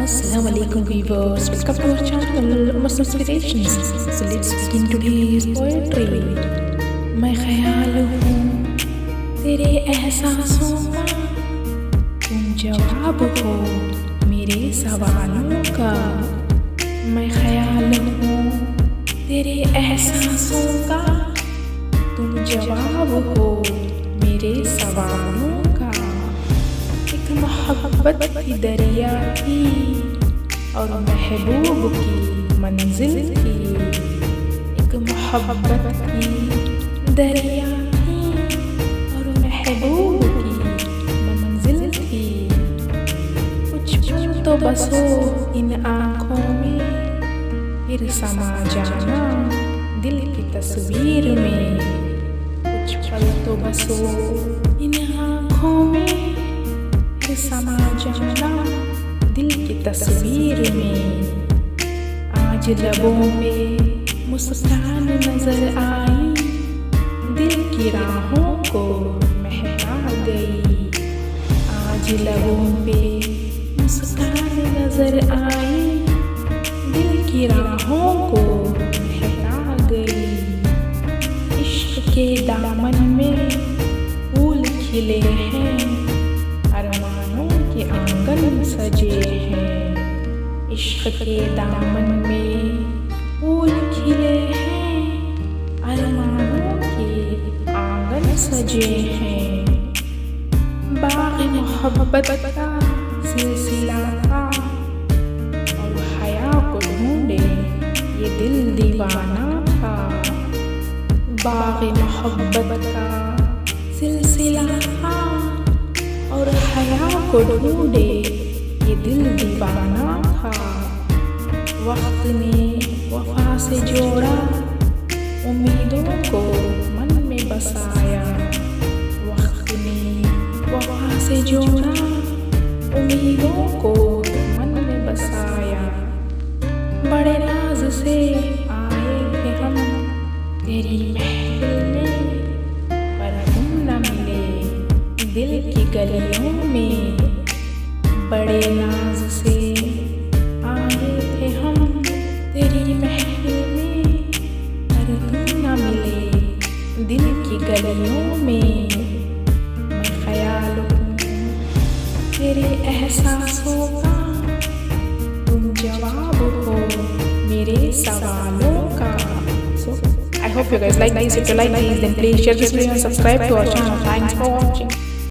Assalamualaikum viewers, welcome to our channel Umas Inspirations. So let's begin today's poetry. मैं ख्याल हूँ तेरे एहसासों का, तुम जवाब हो मेरे सवालों का। मैं ख्याल हूँ तेरे एहसासों का, तुम जवाब हो मेरे सवालों का। एक मोहब्बत की दरिया थी और महबूब की मंजिल थी। एक मोहब्बत की दरिया थी और महबूब की मंजिल थी। कुछ पल तो बसो इन आँखों में, फिर समा जाना दिल की तस्वीर में। कुछ पल तो बसो इन आँखों में, फिर समा जाना दिल की तस्वीर में। आज लबों पे मुस्कान नजर आई, दिल की राहों को महका गई। आज लबों पे मुस्कान नजर आई, दिल की राहों को महका गई। इश्क के दामन में फूल खिले हैं, अरमानों के आंगन सजे हैं। इश्क के दामन में फूल खिले हैं, अरमानों के आंगन सजे हैं। बाग़ मोहब्बत का सिलसिला था और हया को ढूंढे ये दिल दीवाना था। बाग़ मोहब्बत का सिलसिला था और हया को ढूंढे ये दिल दीवाना था। वक्त ने वफा से जोड़ा, उम्मीदों को मन में बसाया। वक्त ने वफा से जोड़ा, उम्मीदों को मन में बसाया। बड़े नाज से आए थे हम तेरी महफिल में, पर तुम न मिले दिल की गलियों में। बड़े नाज से आए थे हम तेरी महफिल में, पर तुम न मिले दिल की गलियों में। मैं ख्याल हूँ तेरे एहसासों का, तुम जवाब हो मेरे सवालों का। So I hope you guys like this. If you like this, then please share this video and subscribe to our channel. Thanks for watching.